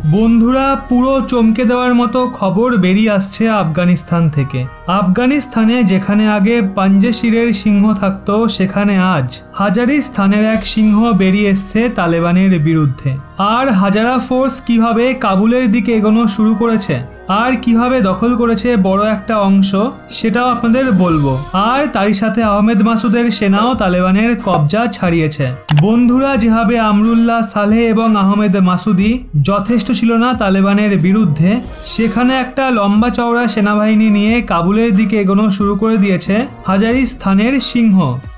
বন্ধুরা, পুরো চমকে দেওয়ার মতো খবর বেরিয়ে আসছে আফগানিস্তান থেকে। আফগানিস্তানে যেখানে আগে পাঞ্জেশিরের সিংহ থাকতো, সেখানে আজ হাজারিস্তানের এক সিংহ বেরিয়ে এসছে তালেবানের বিরুদ্ধে। আর হাজারা ফোর্স কিভাবে কাবুলের দিকে এগোনো শুরু করেছে আর কিভাবে দখল করেছে বড় একটা অংশ, সেটাও আপনাদের বলবো। আর তারই সাথে আহমেদ মাসুদের সেনাও তালেবানের কবজা ছাড়িয়েছে। বন্ধুরা, যেভাবে আমরুল্লাহ সালেহ এবং আহমেদ মাসুদি যথেষ্ট ছিল না তালেবানের বিরুদ্ধে, সেখানে একটা লম্বা চওড়া সেনাবাহিনী নিয়ে কাবুলের দিকে এগোনো শুরু করে দিয়েছে হাজারিস্তানের সিংহ।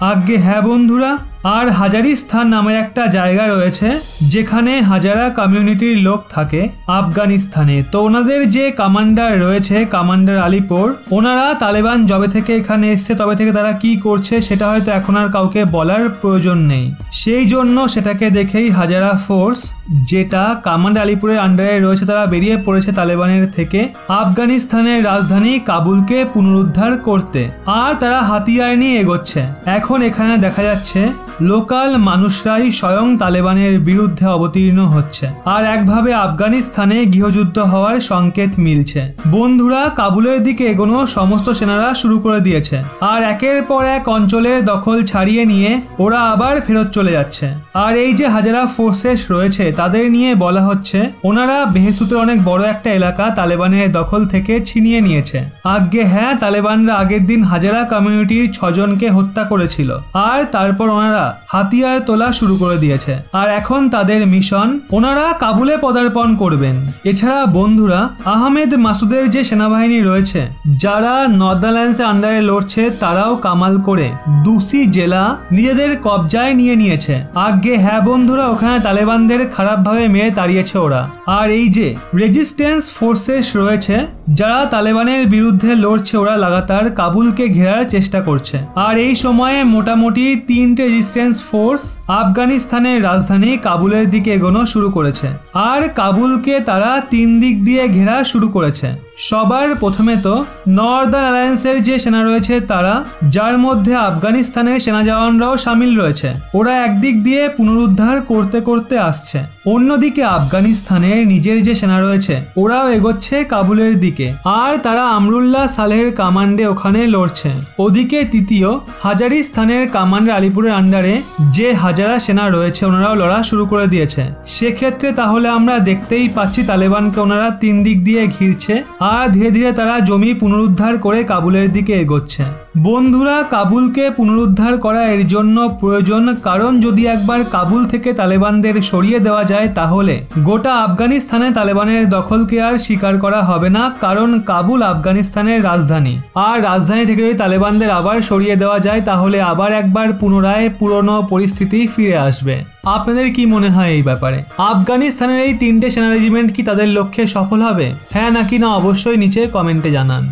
আজ্ঞে হ্যাঁ বন্ধুরা, আর হাজারিস্তান নামের একটা জায়গা রয়েছে যেখানে হাজারা কমিউনিটির লোক থাকে আফগানিস্তানে। তো ওনাদের যে কমান্ডার রয়েছে, কমান্ডার আলিপুর, ওনারা তালেবান যবে থেকে এখানে এসছে তবে থেকে তারা কি করছে সেটা হয়তো এখন আর কাউকে বলার প্রয়োজন নেই। সেই জন্য সেটাকে দেখেই হাজারা ফোর্স, যেটা কমান্ডার আলিপুরের আন্ডারে রয়েছে, তারা বেরিয়ে পড়েছে তালেবানের থেকে আফগানিস্তানের রাজধানী কাবুলকে পুনরুদ্ধার করতে। আর তারা হাতিয়ার নিয়ে এগোচ্ছে। এখন এখানে দেখা যাচ্ছে লোকাল মানুষরাই স্বয়ং তালেবানের বিরুদ্ধে অবতীর্ণ হচ্ছে, আর একভাবে আফগানিস্তানে গৃহযুদ্ধ হওয়ার সংকেত মিলছে। বন্ধুরা, কাবুলের দিকে এগোনো সমস্ত সেনারা শুরু করে দিয়েছে, আর একের পর এক অঞ্চলের দখল ছাড়িয়ে নিয়ে ওরা আবার ফেরত চলে যাচ্ছে। আর এই যে হাজারা ফোর্সেস রয়েছে, তাদের নিয়ে বলা হচ্ছে ওনারা বেহেসুতের অনেক বড় একটা এলাকা তালেবানের দখল থেকে ছিনিয়ে নিয়েছে। আজ্ঞে হ্যাঁ, তালেবানরা আগের দিন হাজারা কমিউনিটির 6 জনকে হত্যা করেছিল, আর তারপর ওনারা হাতিয়ার তোলা শুরু করে দিয়েছে। আর এখন তাদের মিশন, ওনারা কাবুলে পদার্পণ করবেন। এছাড়া বন্ধুরা, আহমেদ মাসুদের যে সেনাবাহিনী রয়েছে যারা নেদারল্যান্ডসের আন্ডারে লড়ছে, তারাও কামাল করে 2টি জেলা নিজেদের কবজায় নিয়ে নিয়েছে। আজ্ঞে হ্যাঁ বন্ধুরা, ওখানে তালেবানদের খারাপভাবে মেরে তাড়িয়েছে ওরা। আর এই যে রেজিস্ট্যান্স ফোর্সেস রয়েছে যারা তালেবানের বিরুদ্ধে লড়ছে, ওরা লাগাতার কাবুলকে ঘেরার চেষ্টা করছে। আর এই সময়ে মোটামুটি 3টে রেজিস্ট্যান্স ফোর্স আফগানিস্তানের রাজধানী কাবুলের দিকে এগোনো শুরু করেছে। আর কাবুলকে তারা 3 দিক দিয়ে ঘেরা শুরু করেছে। সবার প্রথমে তো নর্দার্ন অ্যালায়েন্সের যে সেনা রয়েছে তারা, যার মধ্যে আফগানিস্তানের সেনা জওয়ানরাও সামিল রয়েছে, ওরা একদিক দিয়ে পুনরুদ্ধার করতে করতে আসছে। অন্যদিকে আফগানিস্তানের নিজের যে সেনা রয়েছে ওরাও এগোচ্ছে কাবুলের দিকে, আর তারা আমরুল্লাহ সালেহের কমান্ডে ওখানে লড়ছে। ওদিকে তৃতীয় হাজারিস্তানের কমান্ডার আলিপুরের আন্ডারে যে হাজারা সেনা রয়েছে, ওনারাও লড়া শুরু করে দিয়েছে। সেক্ষেত্রে তাহলে আমরা দেখতেই পাচ্ছি তালেবানকে ওনারা 3 দিক দিয়ে ঘিরছে, আর ধীরে ধীরে তারা জমি পুনরুদ্ধার করে কাবুলের দিকে এগোচ্ছে। বন্ধুরা, কাবুলকে পুনরুদ্ধার করা এর জন্য প্রয়োজন, কারণ যদি একবার কাবুল থেকে তালেবানদের সরিয়ে দেওয়া যায় তাহলে গোটা আফগানিস্তানে তালেবানের দখলকে আর স্বীকার করা হবে না, কারণ কাবুল আফগানিস্তানের রাজধানী। আর রাজধানী থেকে যদি তালেবানদের আবার সরিয়ে দেওয়া যায় তাহলে আবার একবার পুনরায় পুরনো পরিস্থিতি ফিরে আসবে। আপনাদের কি মনে হয় এই ব্যাপারে? আফগানিস্তানের এই 3টে সেনা রেজিমেন্ট কি তাদের লক্ষ্যে সফল হবে? হ্যাঁ নাকি না অবশ্যই নিচে কমেন্টে জানান।